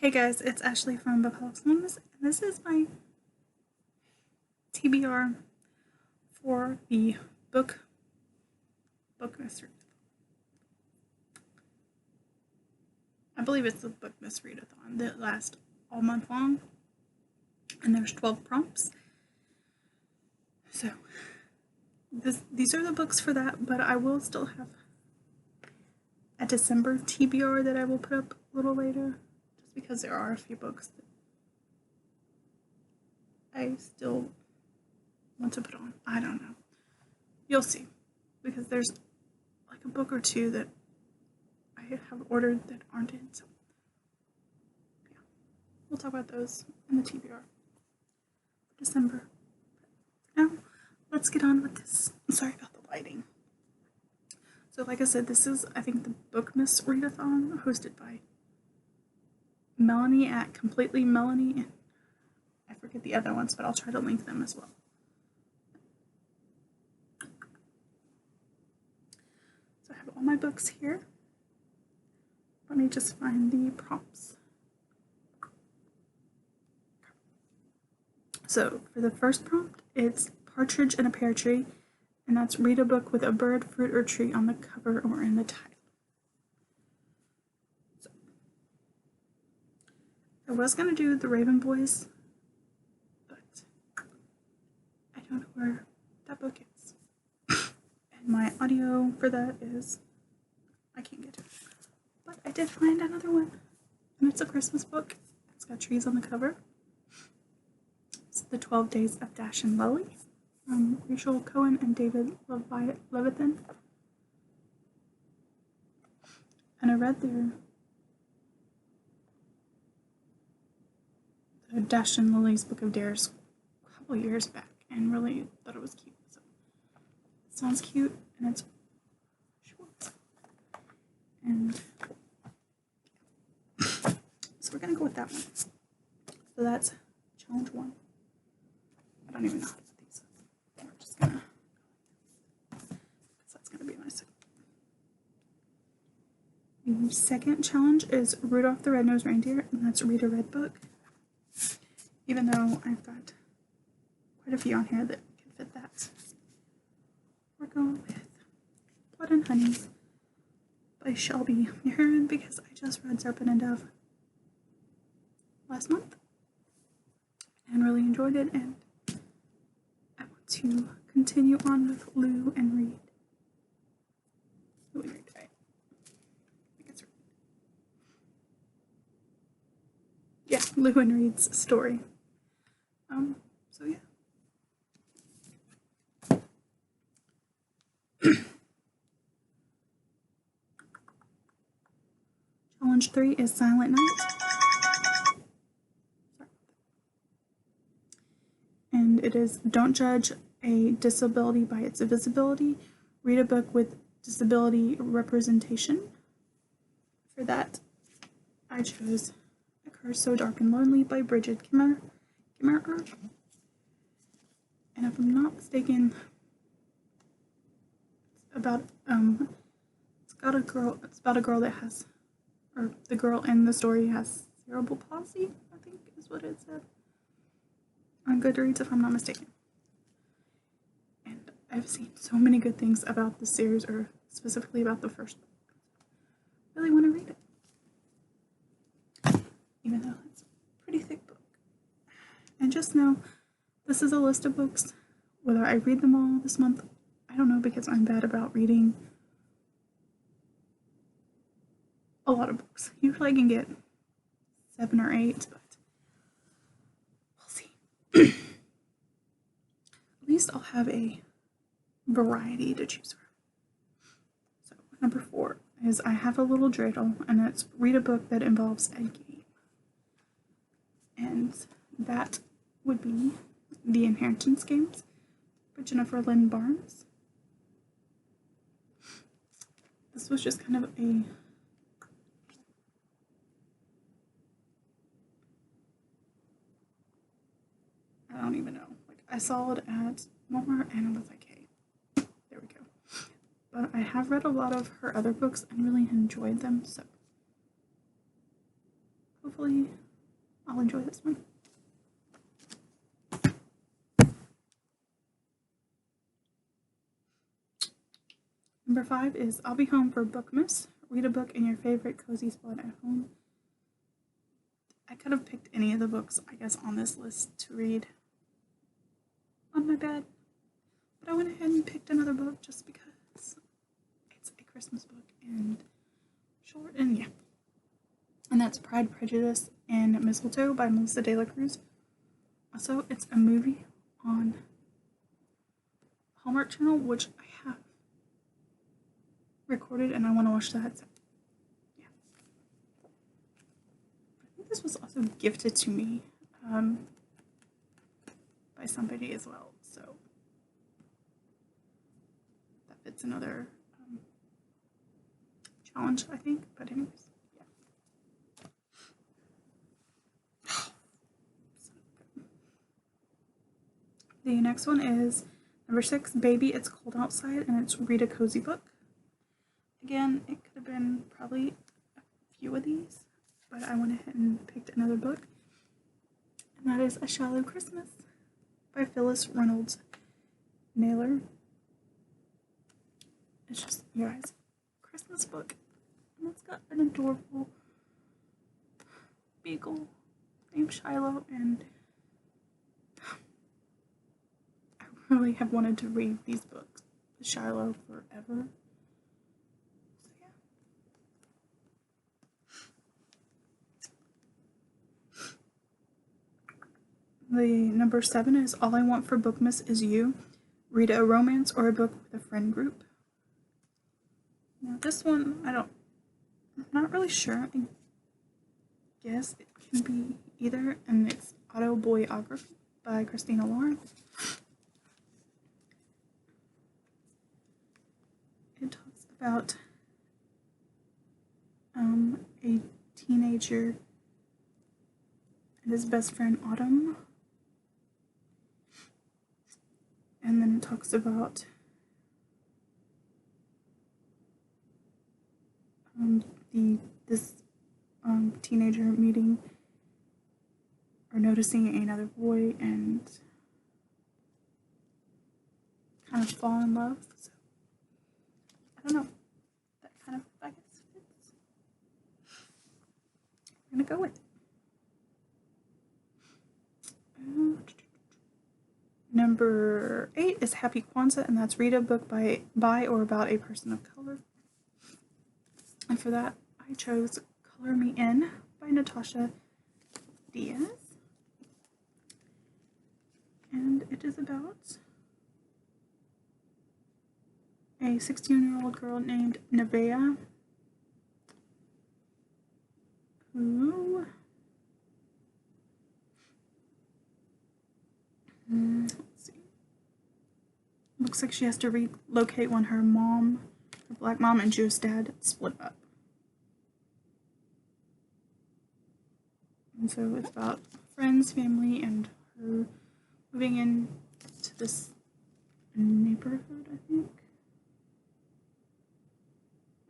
Hey guys, it's Ashley from Bookmas, and this is my TBR for the Bookmas. I believe it's the Bookmas Readthon that lasts all month long, and there's 12 prompts. So these are the books for that, but I will still have a December TBR that I will put up a little later, just because there are a few books that I still want to put on. I don't know. You'll see, because there's like a book or two that I have ordered that aren't in, so yeah. We'll talk about those in the TBR for December. Now, let's get on with this. I'm sorry about the lighting. So like I said, this is, I think, the Bookmas Readathon, hosted by Melanie at Completely Melanie, and I forget the other ones, but I'll try to link them as well. So I have all my books here. Let me just find the prompts. So for the first prompt, it's Partridge in a Pear Tree, and that's read a book with a bird, fruit, or tree on the cover or in the title. So, I was going to do the Raven Boys, but I don't know where that book is. And my audio for that is, I can't get to it. But I did find another one, and it's a Christmas book. It's got trees on the cover. It's The 12 Days of Dash and Lilly, from Rachel Cohen and David Readthon. And I read the Dash and Lily's Book of Dares a couple years back, and really thought it was cute. So it sounds cute, and it's short. And so we're gonna go with that one. So that's challenge 1. I don't even know how to put these up. We're just gonna, because that's gonna be my second. The second challenge is Rudolph the Red-Nosed Reindeer, and that's read a red book. Even though I've got quite a few on here that can fit that. We're going with Blood and Honey by Shelby Heron, because I just read Serpent and Dove last month and really enjoyed it, and I want to continue on with Lou and Reed. Lou and Reed, right? I think it's right. Yeah, Lou and Reed's story. So yeah. Challenge 3 is Silent Night. And it is don't judge a disability by its visibility. Read a book with disability representation. For that, I chose A Curse So Dark and Lonely by Bridget Kimmerer. And if I'm not mistaken, it's about it's about a girl that has, or the girl in the story has cerebral palsy, I think is what it said on Goodreads, if I'm not mistaken. And I've seen so many good things about the series, or specifically about the first book. I really want to read it, even though it's a pretty thick book. And just know, this is a list of books. Whether I read them all this month, I don't know, because I'm bad about reading a lot of books. Usually I can get 7 or 8, but we'll see. At least I'll have a variety to choose from. So number 4 is I Have a Little Dreidel, and it's read a book that involves a game. And that would be The Inheritance Games by Jennifer Lynn Barnes. This was just kind of a I don't even know. Like, I saw it at Walmart and I was like, hey, there we go. But I have read a lot of her other books and really enjoyed them, so hopefully I'll enjoy this one. Number 5 is I'll Be Home for Bookmas. Read a book in your favorite cozy spot at home. I could have picked any of the books, I guess, on this list to read on my bed. But I went ahead and picked another book just because it's a Christmas book and short and yeah. And that's Pride, Prejudice, and Mistletoe by Melissa De La Cruz. Also, it's a movie on Hallmark Channel, which I have recorded and I want to watch that. So, yeah. I think this was also gifted to me by somebody as well. So that fits another challenge, I think. But anyways, yeah. The next one is number 6, Baby, It's Cold Outside, and it's Read a Cozy Book. Again, it could have been probably a few of these, but I went ahead and picked another book, and that is A Shiloh Christmas by Phyllis Reynolds Naylor. It's just, you guys, Christmas book, and it's got an adorable beagle named Shiloh, and I really have wanted to read these books, Shiloh, forever. The number 7 is All I Want for Bookmas Is You. Read a romance or a book with a friend group. Now this one, I'm not really sure. I guess it can be either, and it's Autoboyography by Christina Lauren. It talks about a teenager and his best friend Autumn. And then it talks about this teenager meeting or noticing another boy and kind of fall in love. So I don't know. That kind of, I guess, fits. I'm gonna go with it. Number 8 is Happy Kwanzaa, and that's Read a book by or about a person of color. And for that, I chose Color Me In by Natasha Diaz. And it is about a 16-year-old girl named Nevaeh who let's see. Looks like she has to relocate when her black mom and Jewish dad split up. And so it's about friends, family, and her moving into this neighborhood, I think.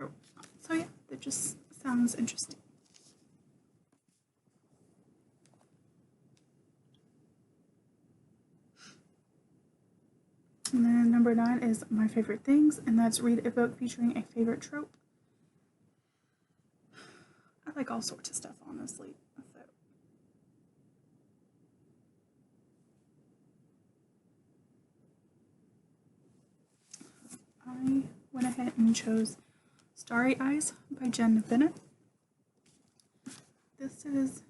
Oh, so yeah, that just sounds interesting. And then number 9 is My Favorite Things, and that's Read a book featuring a favorite trope. I like all sorts of stuff, honestly. So. I went ahead and chose Starry Eyes by Jen Bennett. This is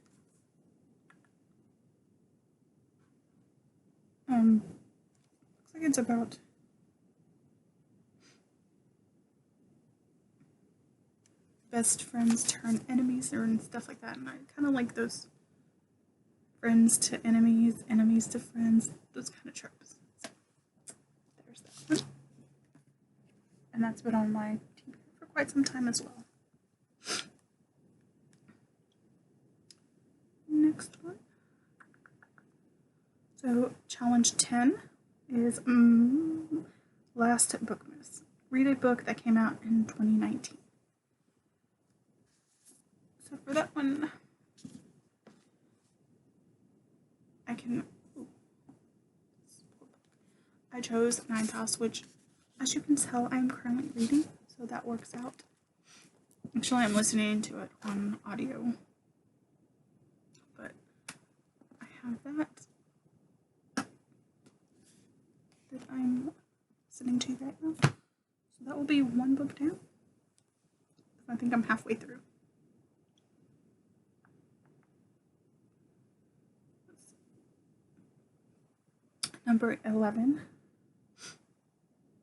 looks like it's about best friends turn enemies and stuff like that, and I kind of like those friends to enemies, enemies to friends, those kind of tropes. So there's that one, and that's been on my TBR for quite some time as well. Next one. So challenge 10 is Last Bookmas. Read a book that came out in 2019. So for that one, I chose Ninth House, which, as you can tell, I'm currently reading, so that works out. Actually, I'm listening to it on audio, but I have that I'm listening to right now. So that will be one book down. I think I'm halfway through. Number 11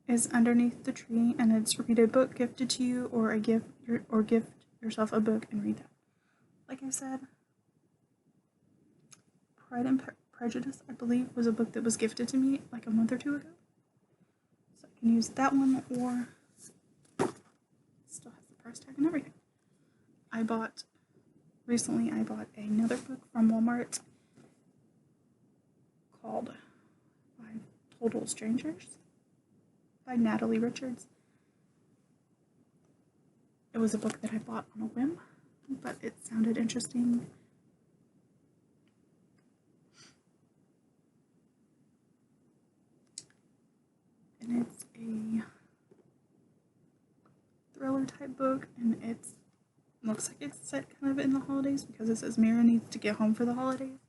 is Underneath the Tree, and it's read a book gifted to you, or gift yourself a book and read that. Like I said, Pride and Prejudice, I believe, was a book that was gifted to me like a month or two ago. So I can use that one, or still has the price tag and everything. Recently I bought another book from Walmart called Five Total Strangers by Natalie Richards. It was a book that I bought on a whim, but it sounded interesting. And it's a thriller type book, and it looks like it's set kind of in the holidays because it says Mira needs to get home for the holidays.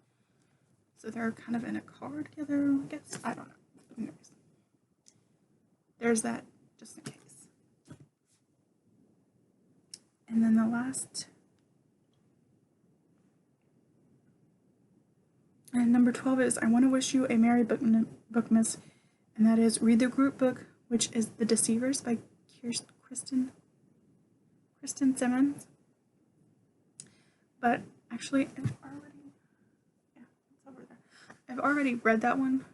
So they're kind of in a car together, I guess. I don't know. Anyways, there's that, just in case. And then the last, and number 12 is I Want to Wish You a Merry Bookmas, and that is read the group book, which is The Deceivers by Kristen Simmons. But actually, I've already read that one.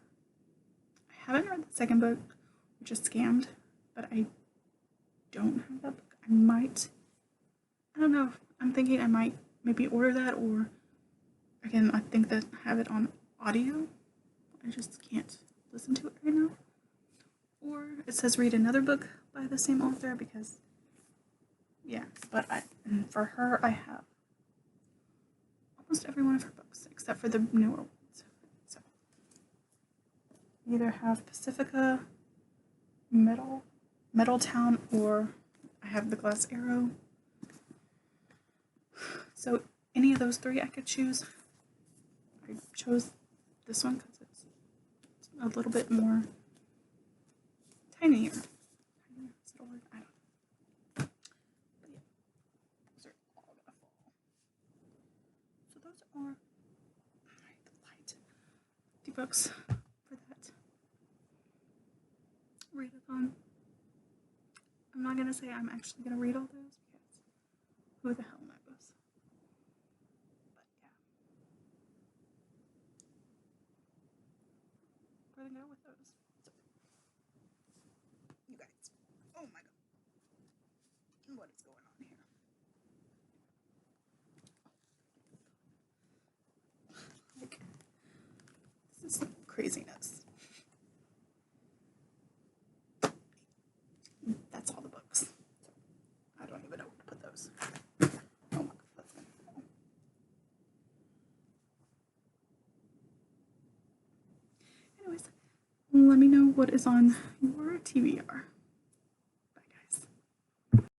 I haven't read the second book, which is Scammed, but I don't have that book. I don't know. I'm thinking I might maybe order that, or again, I think that I have it on audio. I just can't listen to it right now. Or it says read another book by the same author, because, yeah, but and for her, I have almost every one of her books, except for the newer ones. So, either have Pacifica, Metaltown, or I have The Glass Arrow. So any of those three I could choose. I chose this one because it's a little bit more tinier. Is that a word? I don't know. But yeah, those are all gonna fall. So those are the books for that readathon. I'm not gonna say I'm actually gonna read all those, because who the hell knows? But yeah, we're gonna go with those. So, you guys, oh my god, what is going on here? Like, this is craziness. That's all the books. So, I don't even know where to put those. Oh my god, that's gonna fall. Anyways, let me know what is on your TBR.